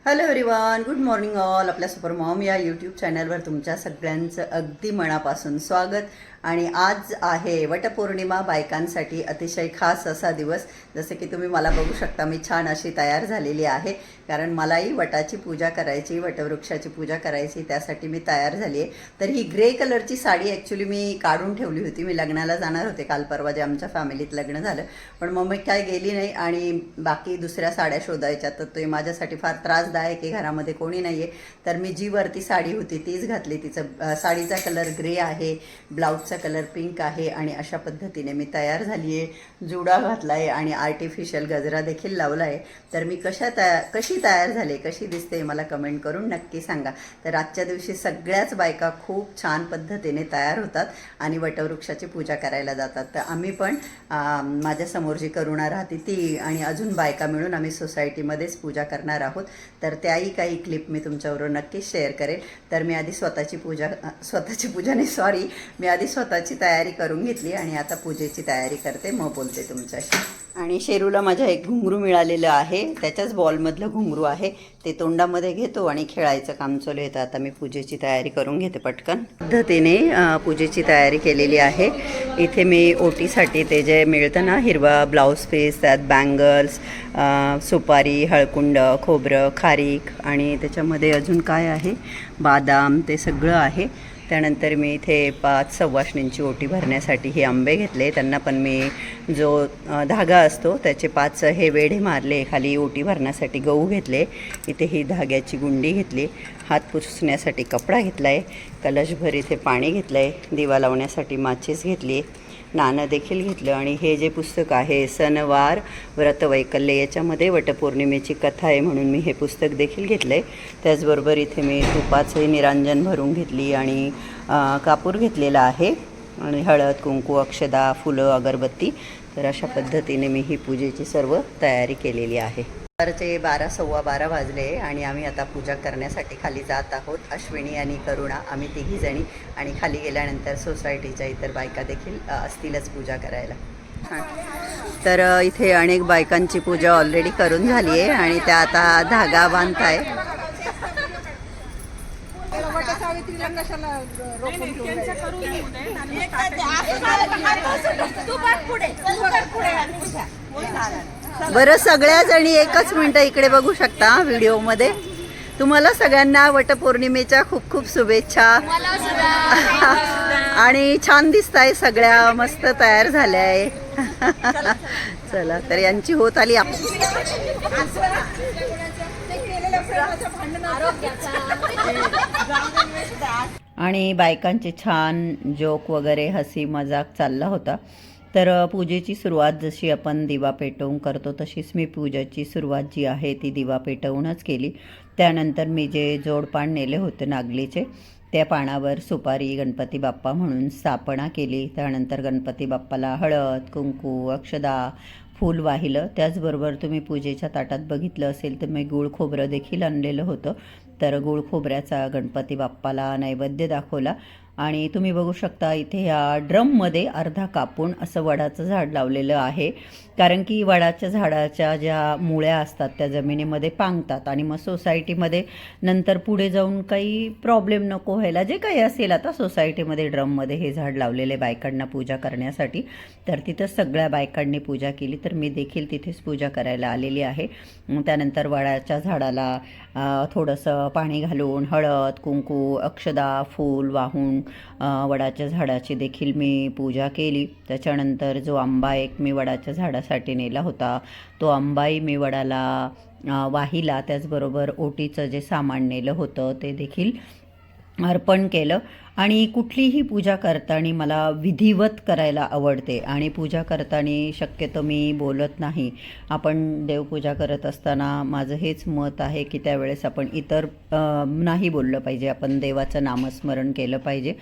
Hello everyone, good morning all. आपल्या super Maugham या YouTube चॅनलवर तुमच्या सगळ्यांचं अगदी मनापासून स्वागत. आणि आज आहे वटपौर्णिमा. बायकांसाठी अतिशय खास असा दिवस. जसे की तुम्ही मला बघू शकता, मी छान अशी तयार झालेली आहे, कारण मलाही वटाची पूजा करायची, वटवृक्षाची पूजा करायची, त्यासाठी मी तयार झाली आहे. तर ही ग्रे कलरची साडी ॲक्च्युली मी काढून ठेवली होती. मी लग्नाला जाणार होते काल परवा, जे आमच्या फॅमिलीत लग्न झालं, पण मग मी काय गेली नाही आणि बाकी दुसऱ्या साड्या शोधायच्या. तर ते माझ्यासाठी फार त्रासदायक आहे, घरामध्ये कोणी नाही आहे. तर मी जी वरती साडी होती तीच घातली. तिचं साडीचा कलर ग्रे आहे, ब्लाऊजचा कलर पिंक आहे आणि अशा पद्धतीने मी तयार झाली आहे. जुडा घातला आहे आणि आर्टिफिशियल गजरा देखील लावला आहे. तर मी कशी तयार झाले, कशी दिसते, मला कमेंट करून नक्की सांगा. तर आजच्या दिवशी सगळ्याच बायका खूप छान पद्धतीने तयार होतात आणि वटवृक्षाची पूजा करायला जातात. तर आम्ही पण माझ्यासमोर जी करुणा राहते ती आणि अजून बायका मिळून आम्ही सोसायटीमध्येच पूजा करणार आहोत. तर त्याही काही क्लिप मी तुमच्याबरोबर नक्कीच शेअर करेन. तर मी आधी स्वतःची स्वतःची तयारी करून घेतली आणि आता पूजेची तयारी करते, मग बोलते तुमच्याशी. आणि शेरूला माझ्या एक घुंगरू मिळालेलं आहे, त्याच्याच बॉलमधलं घुंगरू आहे. ते तोंडामध्ये घेतो आणि खेळायचं काम चालू आहे. आता मी पूजेची तयारी करून घेते पटकन. पद्धतीने पूजेची तयारी केलेली आहे. इथे मी ओटीसाठी ते जे मिळतं ना, हिरवा ब्लाऊज पीस, त्यात बँगल्स, सुपारी, हळकुंड, खोबरं, खारीक आणि त्याच्यामध्ये अजून काय आहे, बादाम, ते सगळं आहे. त्यानंतर मी इथे 5 सवाष्णींची ओटी भरण्यासाठी हे आंबे घेतले. त्यांना पण मी जो धागा असतो त्याचे 5 हे वेढे मारले. खाली ओटी भरण्यासाठी गहू घेतले. इथे ही धाग्याची गुंडी घेतली. हात पुसण्यासाठी कपडा घेतला आहे. कलशभर इथे पाणी घेतलं आहे. दिवा लावण्यासाठी माचीस घेतली. नाणं देखील घेतलं. आणि हे जे पुस्तक आहे, सणवार व्रतवैकल्य, याच्यामध्ये वटपौर्णिमेची कथा आहे म्हणून मी हे पुस्तक देखील घेतलं आहे. त्याचबरोबर इथे मी तुपाचंही निरांजन भरून घेतली आणि कापूर घेतलेला आहे आणि हळद, कुंकू, अक्षदा, फुलं, अगरबत्ती. तर अशा पद्धतीने मी ही पूजेची सर्व तयारी केलेली आहे. दुपारचे 12, 12:15 वाजले आणि आम्ही आता पूजा करण्यासाठी खाली जात आहोत. अश्विनी आणि करुणा, आम्ही तिघीजणी. आणि खाली गेल्यानंतर सोसायटीच्या इतर बायका देखील असतीलच पूजा करायला. तर इथे अनेक बायकांची पूजा ऑलरेडी करून झाली आहे आणि त्या आता धागा बांधताय. बरं, सगळ्या जणी एकच मिनटं इकडे बघू शकता व्हिडिओमध्ये. तुम्हाला सगळ्यांना वटपौर्णिमेच्या खूप खूप शुभेच्छा. आणि छान दिसताय, सगळ्या मस्त तयार झाल्या आहे. चला, तर यांची होत आली. आणि बायकांचे छान जोक वगैरे, हसी मजाक चालला होता. तर पूजेची सुरुवात जशी आपण दिवा पेटवून करतो तशीच मी पूजेची सुरुवात जी आहे ती दिवा पेटवूनच केली. त्यानंतर मी जे जोडपान नेले होते नागलीचे, त्या पानावर सुपारी, गणपती बाप्पा म्हणून स्थापना केली. त्यानंतर गणपती बाप्पाला हळद, कुंकू, अक्षदा, फूल वाहिलं. त्याचबरोबर तुम्ही पूजेच्या ताटात बघितलं असेल तर मी गूळ खोबरं देखील आणलेलं होतं. तर गूळ खोबऱ्याचा गणपती बाप्पाला नैवेद्य दाखवला. आणि तुम्ही बघू शकता इथे ह्या ड्रममध्ये अर्धा कापून असं वडाचं झाड लावलेलं आहे, कारण की वडाच्या झाडाच्या ज्या मुळ्या असतात त्या जमिनीमध्ये पांगतात आणि मग सोसायटीमध्ये नंतर पुढे जाऊन काही प्रॉब्लेम नको व्हायला, जे काही असेल. आता सोसायटीमध्ये ड्रममध्ये हे झाड लावलेले बायकांना पूजा करण्यासाठी. तर तिथं सगळ्या बायकांनी पूजा केली. तर मी देखील तिथेच पूजा करायला आलेली आहे. त्यानंतर वडाच्या झाडाला थोडंसं पाणी घालून हळद, कुंकू, अक्षदा, फूल वाहून वडाच्या झाडाची देखील मी पूजा केली. त्याच्यानंतर जो आंबा एक मी वडाच्या झाडासाठी नेला होता तो आंबाही मी वडाला वाहिला. त्याचबरोबर ओटीचं जे सामान नेलं होतं ते देखील अर्पण केलं. आणि कुठलीही पूजा करताना मला विधिवत करायला आवडते आणि पूजा करताना शक्यतो मी बोलत नाही. आपण देवपूजा करत असताना माझं हेच मत आहे की त्यावेळेस आपण इतर नाही बोललं पाहिजे, आपण देवाचं नामस्मरण केलं पाहिजे.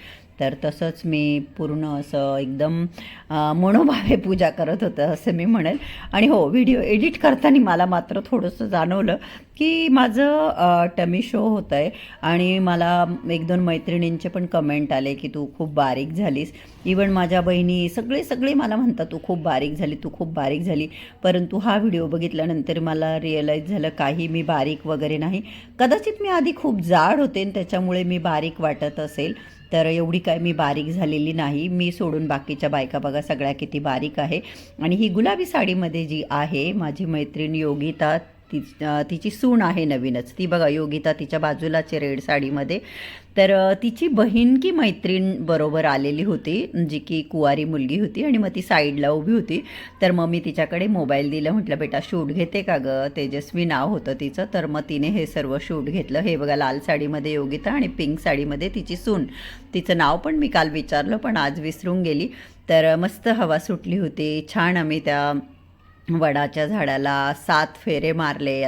तर तसंच मी पूर्ण असं एकदम मनोभावे पूजा करत होतं असं मी म्हणेल. आणि हो, व्हिडिओ एडिट करताना मला मात्र थोडंसं जाणवलं की माझं टमी शो होतं आहे आणि मला 1-2 मैत्रिणींचे पण कमेंट आले की तू खूप बारीक झालीस. इवन माझ्या बहिणी सगळे मला म्हणतात तू खूप बारीक झाली, तू खूप बारीक झाली. परंतु हा व्हिडिओ बघितल्यानंतर मला रिअलाईज झालं काही मी बारीक वगैरे नाही. कदाचित मी आधी खूप जाड होते आणि त्याच्यामुळे मी बारीक वाटत असेल, तर एवढी काय मी बारीक झालेली नाही. मी सोडून बाकीच्या बायका बघा सगळ्या किती बारीक आहे. आणि ही गुलाबी साडीमध्ये जी आहे माझी मैत्रीण योगिता, तिची सून आहे नवीनच ती बघा योगिता तिच्या बाजूलाचे रेड साडीमध्ये. तर तिची बहीण की मैत्रीण बरोबर आलेली होती जी की कुवारी मुलगी होती आणि मग ती साईडला उभी होती. तर मग मी तिच्याकडे मोबाईल दिला, म्हटलं बेटा शूट घेते का गं. तेजस्वी नाव होतं तिचं. तर मग तिने हे सर्व शूट घेतलं. हे बघा लाल साडीमध्ये योगिता आणि पिंक साडीमध्ये तिची सून. तिचं नाव पण मी काल विचारलं पण आज विसरून गेली. तर मस्त हवा सुटली होती. छान आम्ही त्या वडाच्या झाडाला 7 फेरे मारले.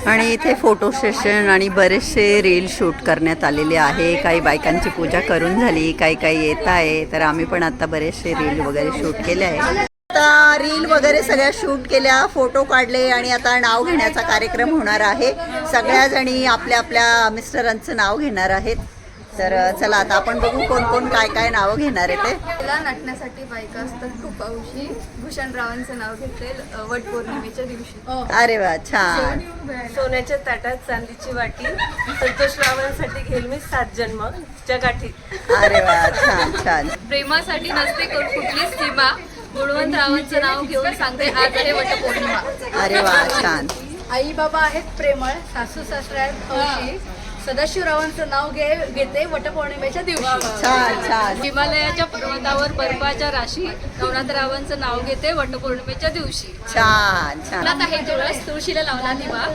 आणि इथे फोटो सेशन आणि बरेचसे रील शूट करण्यात आलेले आहे. काही बायकांची पूजा करून झाली, काही येत आहे. तर आम्ही पण आता बरेचसे रील वगैरे शूट केले आहे. आता रील वगैरे सगळ्या शूट केल्या, फोटो काढले आणि आता नाव घेण्याचा कार्यक्रम होणार आहे. सगळ्या जणी आपल्या आपल्या मिस्टरांचं नाव घेणार आहेत. तर चला आता आपण बघू कोण कोण काय नावं घेणार आहे. ते नाटण्यासाठी बायका असतात खूप हौशी. भूषणरावांचं नाव घेतले वट पौर्णिमेच्या दिवशी. अरे वा, छान. सोन्याच्या ताटात चांदीची वाटी. संतोष रावांसाठी घेईल मी 7 जन्म जगाठी. अरे वा, छान छान. प्रेमासाठी नसते कुठलीच सीमा. गुणवंत रावांचं नाव घेऊन सांगते आज आहे वटपौर्णिमा. अरे वा, छान. आई बाबा आहेत प्रेमळ, सासू सासरे आहेत हौशी. सदाशिवरावांचं नाव घेते वटपौर्णिमेच्या दिवशी. छान छान. हिमालयाच्या पर्वतावर बर्फाच्या राशी. नवनाथरावांचं नाव घेते वटपौर्णिमेच्या दिवशी. छान छान. आता हे तुळस तुळशीला लावला दिवा.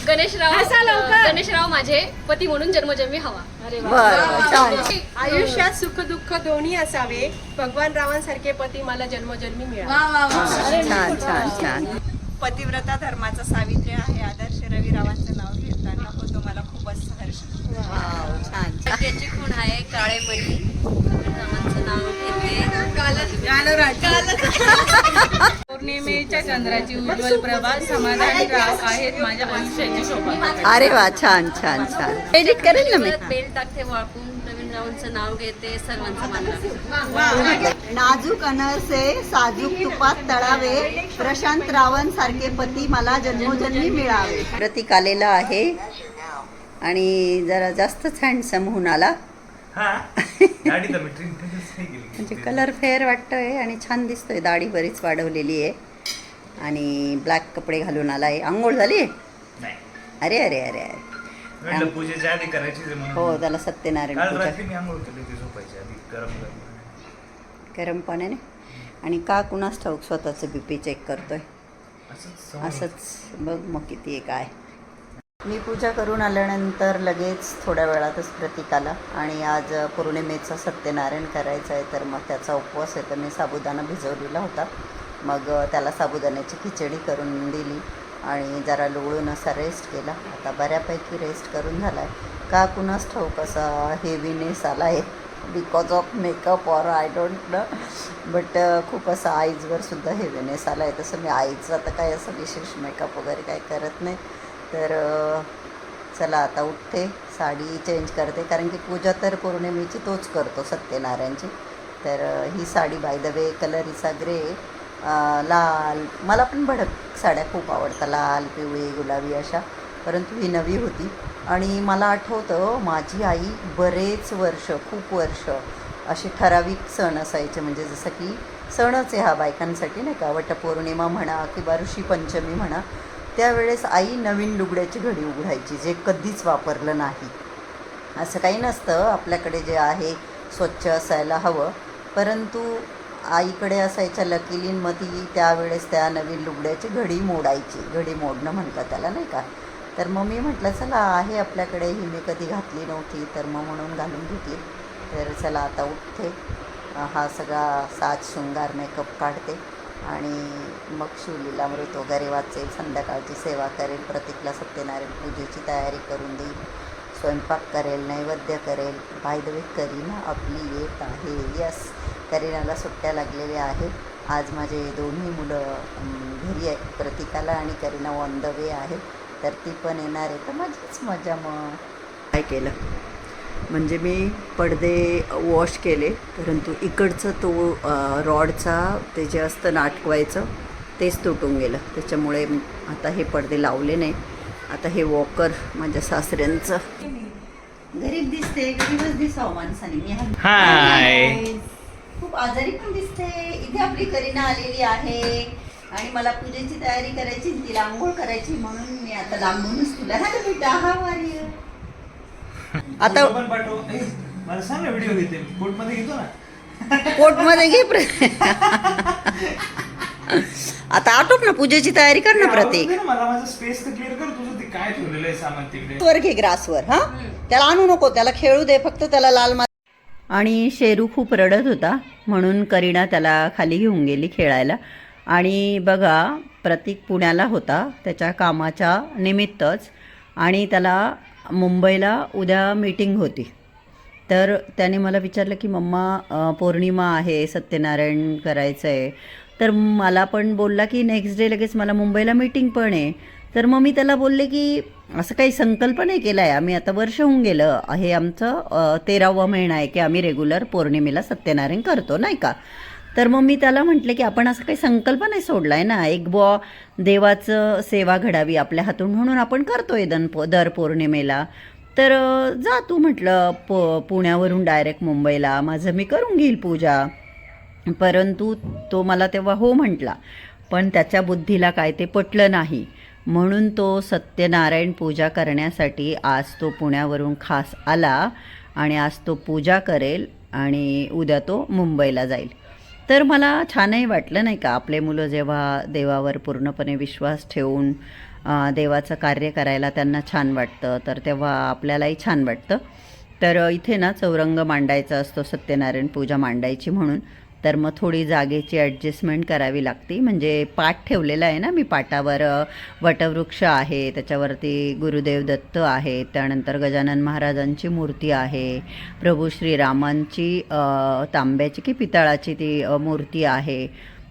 गणेशराव माझे पती म्हणून जन्मजन्मी हवा. बरं, छान. आयुष्यात सुख दुःख दोन्ही असावे. भगवान रावांसारखे पती मला जन्मजन्मी मिळावे. छान छान छान. पतिव्रता धर्माचा सावित्री आहे. आदर्श रवी रावांचं नाव घेताना होतो मला खूपच हर्ष. वाव, छान छान. त्याची खूण आहे काळे मणी. रावांचं नाव घेते गाणं पौर्णिमेच्या चंद्राची उज्ज्वल प्रभा समाधानराव आहेत माझ्या आयुष्याची शोभा. अरे वा, छान छान छान. एडिट करेल ना मी. बेल टाकते वाळकून प्रवीण रावांचं नाव घेते सर्वांचं मान. नाजूक अनरसे साजूक तुपात तळावे, प्रशांत रावण सारखे पती मला जन्मोजन्मी मिळावे. प्रतीक आलेला आहे आणि जरा जास्तच हँडसम होऊन आला. म्हणजे कलर फेअर वाटतोय आणि छान दिसतोय. दाढी बरीच वाढवलेली आहे आणि ब्लॅक कपडे घालून आला आहे. आंघोळ झाली? अरे अरे अरे अरे, पूजेच्या आधी करायची हो, त्याला सत्यनारायण पूजा गरम पाण्याने. आणि का कुणास ठाऊक स्वतःचं BP चेक करतोय असंच. बघ मग किती आहे काय. मी पूजा करून आल्यानंतर लगेच थोड्या वेळातच प्रतीक आला आणि आज पौर्णिमेचा सत्यनारायण करायचं आहे, तर मग त्याचा उपवास आहे. तर मी साबुदाणा भिजवलेला होता, मग त्याला साबुदाण्याची खिचडी करून दिली आणि जरा लोळून असा रेस्ट केला. आता बऱ्यापैकी रेस्ट करून झाला आहे. का कुणास ठाऊक असा हेवीनेस आला आहे, because of makeup or I don't know, but खूप असा आईजवर सुद्धा हेवीनेस आला आहे. तसं मी आईचं आता काय असं विशेष मेकअप वगैरे काय करत नाही. तर चला आता उठते, साडी चेंज करते, कारण की पूजा तर पौर्णिमेची तोच करतो सत्यनारायणची. तर ही sari by the way colour is a grey, लाल. मला पण भडक साड्या खूप आवडतात, लाल, पिवळी, गुलाबी अशा. परंतु ही नवी होती आणि मला आठवतं माझी आई बरेच वर्ष, खूप वर्ष असे ठराविक सण असायचे, म्हणजे जसं की सणच आहे हा बायकांसाठी नाही का, वटपौर्णिमा म्हणा किंवा ऋषीपंचमी म्हणा, त्यावेळेस आई नवीन लुगड्याची घडी उघडायची, जे कधीच वापरलं नाही. असं काही नसतं, आपल्याकडे जे आहे स्वच्छ असायला हवं, परंतु आईकडे असायच्या लकीली, मग ती त्यावेळेस त्या नवीन लुगड्याची घडी मोडायची. घडी मोडणं म्हणतात त्याला नाही का. तर मग मी म्हटलं चला आहे आपल्याकडे, ही मी कधी घातली नव्हती, तर मग म्हणून घालून घेतली. तर चला आता उठते, हा सगळा साज शृंगार मेकअप काढते आणि मग शिवलीलामृत वगैरे वाचेल, संध्याकाळची सेवा करेल, प्रतीकला सत्यनारायण पूजेची तयारी करून देईल, स्वयंपाक करेल, नैवेद्य करेल. बाय द वे करीना आपली येत आहे. यस, करीनाला सुट्ट्या लागलेल्या आहेत. आज माझे दोन्ही मुलं घरी आहे, प्रतीकाला आणि करीना ऑन द वे आहे, तर ती पण येणार आहे. तर माझीच मजा. मग काय केलं म्हणजे मी पडदे वॉश केले, परंतु इकडचं तो रॉडचा ते जे असतं नाटकवायचं तेच तुटून गेलं, त्याच्यामुळे आता हे पडदे लावले नाही. आता हे वॉकर माझ्या सासऱ्यांचं. गरीब दिसते, गरीबच दिसावं माणसाने. मी हाय, खूप आजारी पण दिसते. इथे आपली करीना आलेली आहे आणि मला पूजेची तयारी करायची, तिला आंघोळ करायची, म्हणून मी आता लांबूनच तुला हा बेटा हा वारी आता मला सांग ना, व्हिडिओ घेते कोर्टमध्ये घेतो ना, कोर्टमध्ये घे. आता आटोप ना, पूजेची तयारी कर ना प्रतीक. मला माझा स्पेस तर क्लिअर कर. तुझं ते काय ठेवलेलं आहे सामान तिकडे, वर घे ग्रासवर. हा, त्याला आणू नको, त्याला खेळू दे, फक्त त्याला लाल. आणि शेरू खूप रडत होता, म्हणून करीना त्याला खाली घेऊन गेली खेळायला. आणि बघा, प्रतीक पुण्याला होता त्याच्या कामाच्या निमित्तच, आणि त्याला मुंबईला उद्या मीटिंग होती. तर त्याने मला विचारलं की मम्मा पौर्णिमा आहे, सत्यनारायण करायचं आहे. तर मला पण बोलला की नेक्स्ट डे लगेच मला मुंबईला मीटिंग पण आहे. तर मग मी त्याला बोलले की असं काही संकल्प नाही केला आहे आम्ही, आता वर्ष होऊन गेलं आहे, आमचं 13वा महिना आहे की आम्ही रेग्युलर पौर्णिमेला सत्यनारायण करतो नाही का. तर मग मी त्याला म्हटलं की आपण असं काही संकल्प नाही सोडला आहे ना, एक देवाचं सेवा घडावी आपल्या हातून म्हणून आपण करतोय दर पौर्णिमेला. तर जा तू म्हटलं पुण्यावरून डायरेक्ट मुंबईला, माझं मी करून घेईल पूजा. परंतु तो मला तेव्हा हो म्हटला, पण त्याच्या बुद्धीला काय ते पटलं नाही, म्हणून तो सत्यनारायण पूजा करण्यासाठी आज तो पुण्यावरून खास आला आणि आज तो पूजा करेल आणि उद्या तो मुंबईला जाईल. तर मला छानही वाटलं नाही का, आपले मुलं जेव्हा देवावर पूर्णपणे विश्वास ठेवून देवाचं कार्य करायला त्यांना छान वाटतं, तर तेव्हा आपल्यालाही छान वाटतं. तर इथे ना चौरंग मांडायचा असतो सत्यनारायण पूजा मांडायची म्हणून, तर मग थोडी जागेची ॲडजस्टमेंट करावी लागते. म्हणजे पाट ठेवलेला आहे ना मी, पाटावर वटवृक्ष आहे, त्याच्यावरती गुरुदेव दत्त आहे, त्यानंतर गजानन महाराजांची मूर्ती आहे, प्रभू श्रीरामांची तांब्याची की पितळाची ती मूर्ती आहे.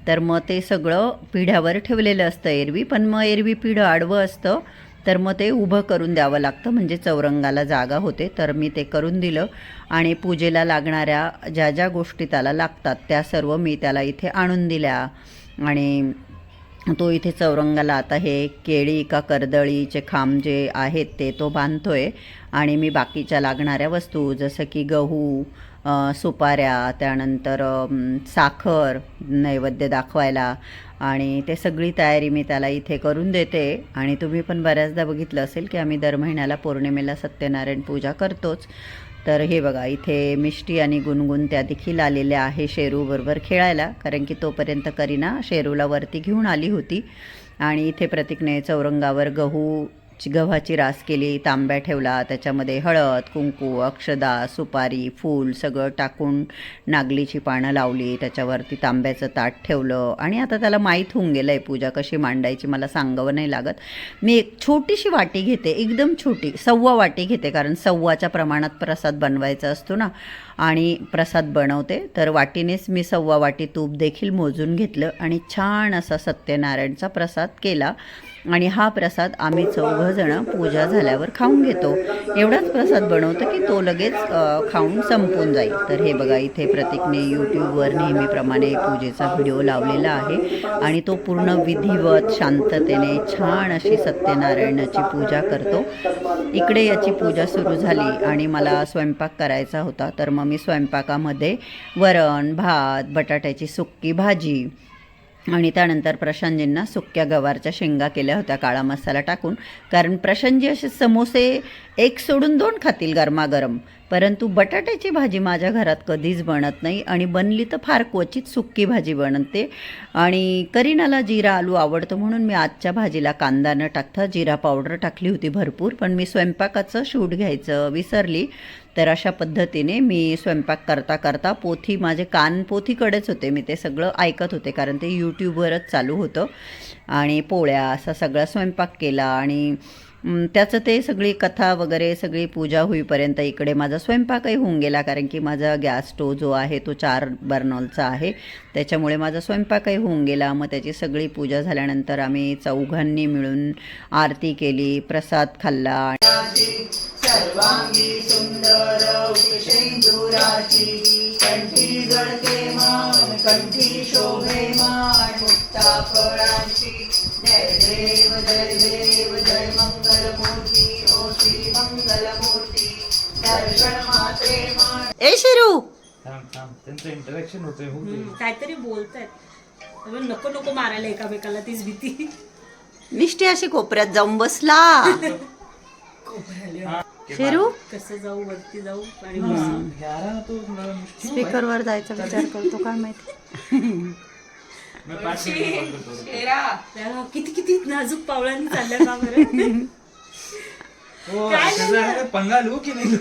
तर मग ते सगळं पिढ्यावर ठेवलेलं असतं एरवी, पण मग एरवी पिढं आडवं असतं, तर मग ते उभं करून द्यावं लागतं म्हणजे चौरंगाला जागा होते. तर मी ते करून दिलं आणि पूजेला लागणाऱ्या ज्या ज्या गोष्टी त्याला लागतात त्या सर्व मी त्याला इथे आणून दिल्या. आणि तो इथे चौरंगाला आता हे केळी का कर्दळीचे खांब जे आहेत ते तो बांधतोय. आणि मी बाकीच्या लागणाऱ्या वस्तू जसं की गहू, सुपाऱ्या, त्यानंतर साखर नैवेद्य दाखवायला, आणि ते सगळी तयारी मी त्याला इथे करून देते. आणि तुम्ही पण बऱ्याचदा बघितलं असेल की आम्ही दर महिन्याला पौर्णिमेला सत्यनारायण पूजा करतोच. तर हे बघा इथे मिष्टी आणि गुणगुण त्या देखील आलेल्या आहे शेरूबरोबर खेळायला, कारण की तोपर्यंत करीना शेरूला वरती घेऊन आली होती. आणि इथे प्रतीकने चौरंगावर गव्हाची रास केली, तांब्या ठेवला, त्याच्यामध्ये हळद, कुंकू, अक्षदा, सुपारी, फूल सगळं टाकून नागलीची पानं लावली, त्याच्यावरती तांब्याचं ताट ठेवलं. आणि आता त्याला माहीत होऊन गेलं आहे पूजा कशी मांडायची, मला सांगावं नाही लागत. मी एक छोटीशी वाटी घेते, एकदम छोटी, 1.25 वाटी घेते, कारण 1.25च्या प्रमाणात प्रसाद बनवायचा असतो ना, आणि प्रसाद बनवते. तर वाटीनेच मी 1.25 वाटी तूप देखील मोजून घेतलं आणि छान असा सत्यनारायणचा प्रसाद केला. आणि हा प्रसाद आम्ही 4 जण पूजा झाल्यावर खाऊन घेतो. एवढाच प्रसाद बनवतो की तो लगेच खाऊन संपून जाईल. तर हे बघा इथे प्रतीकने यूट्यूबवर नेहमीप्रमाणे पूजेचा व्हिडिओ लावलेला आहे आणि तो पूर्ण विधिवत शांततेने छान अशी सत्यनारायणाची पूजा करतो. इकडे याची पूजा सुरू झाली आणि मला स्वयंपाक करायचा होता. तर मग मी स्वयंपाकामध्ये वरण, भात, बटाट्याची सुक्की भाजी आणि त्यानंतर प्रशांतजींना सुक्या गवारच्या शेंगा केल्या होत्या काळा मसाला टाकून, कारण प्रशांतजी असे समोसे एक सोडून 2 खातील गरमागरम, परंतु बटाट्याची भाजी माझ्या घरात कधीच बनत नाही आणि बनली तर फार क्वचित सुक्की भाजी बनते. आणि करीनाला जिरा आलू आवडतो म्हणून मी आजच्या भाजीला कांदा न टाकता जिरा पावडर टाकली होती भरपूर, पण मी स्वयंपाकाचं शूट घ्यायचं विसरली. तर अशा पद्धतीने मी स्वयंपाक करता करता माझे कान पोथीकडेच होते, मी ते सगळं ऐकत होते कारण ते यूट्यूबवरच चालू होतं. आणि पोळ्या असा सगळा स्वयंपाक केला आणि त्याचं ते सगळी कथा वगैरे सगळी पूजा होईपर्यंत इकडे माझा स्वयंपाकही होऊन गेला, कारण की माझा गॅस स्टोव जो आहे तो 4 बर्नलचा आहे, त्याच्यामुळे माझा स्वयंपाकही होऊन गेला. मग त्याची सगळी पूजा झाल्यानंतर आम्ही 4घांनी मिळून आरती केली, प्रसाद खाल्ला. सर्वांगी सुंदर उपशेंदुराची कंठी जळते मान, कंठी शोभे मान, मुक्ता फळांची जय देव जय देव जय मंगलमूर्ती, ओ श्री मंगलमूर्ती दर्शन मात्रे मान. ए शिरू त्यांचं इंटरॅक्शन होतंय. काहीतरी बोलतायत, नको नको मारायला एकामेकाला, तीच भीती. निष्ठी अशी कोपऱ्यात जाऊन बसला. शेरू कसं जाऊ, वरती जाऊ आणि स्पीकरवर जायचा विचार करतो काय माहिती. किती किती नाजूक पावलांनी चालल्या का बरं. पंगा लू की नाही.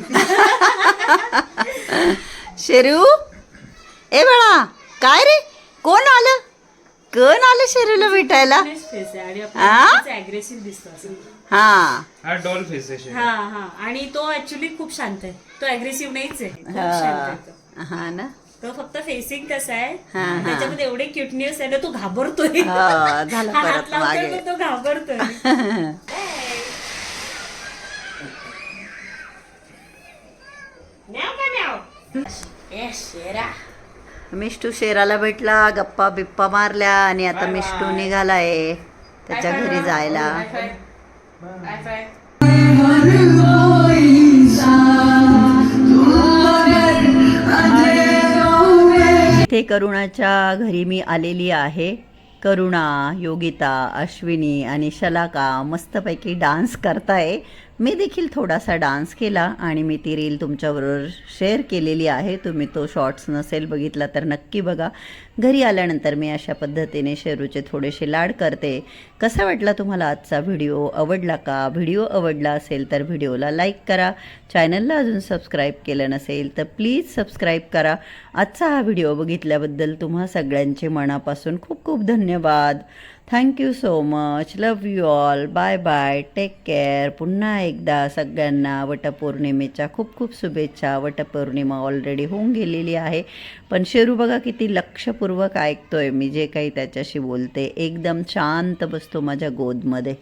शेरू ए बाळा, काय रे, कोण आलं शेरूला भेटायला. अग्रेसिव्ह दिसतो असं. हा डॉल फेस आहे. हा आणि तो ऍक्च्युली खूप शांत आहे, तो अग्रेसिव्ह नाहीच आहे, खूप शांत आहे तो. हा ना, तो फक्त फेसिंग कसं आहे त्याच्यामध्ये एवढे क्युटनेस आहे ना, तो घाबरतोय. झालं हात परत लावतोय मागे. पण तो घाबरतोय. मिष्टू शेराला भेटला, गप्पा बिप्पा मारल्या आणि आता मिष्टू निघालाय त्याच्या घरी जायला. इथे करुणाच्या घरी मी आलेली आहे. करुणा, योगिता, अश्विनी आणि शलाका मस्तपैकी डान्स करताय. मी देखील थोडासा डान्स केला आणि मी ती रील तुमच्याबरोबर शेअर केलेली आहे. तुम्ही तो शॉर्ट्स नसेल बघितला तर नक्की बघा. घरी आल्यानंतर मी अशा पद्धतीने शेरूचे थोडेसे लाड करते. कसा वाटला तुम्हाला आजचा व्हिडिओ? आवडला का? व्हिडिओ आवडला असेल तर व्हिडिओला लाईक करा. चॅनलला अजून सबस्क्राईब केलं नसेल तर प्लीज सबस्क्राईब करा. आजचा हा व्हिडिओ बघितल्याबद्दल तुम्हा सगळ्यांचे मनापासून खूप खूप धन्यवाद. Thank you so much. Love you all. Bye bye. Take care. पुन्हा एकदा सगळ्यांना वटपौर्णिमेच्या खूप खूप शुभेच्छा. वटपौर्णिमा ऑलरेडी होऊन गेलेली आहे, पण शेरू बघा किती लक्षपूर्वक ऐकतोय मी जे काही त्याच्याशी बोलते. एकदम शांत बसतो माझ्या गोदमध्ये.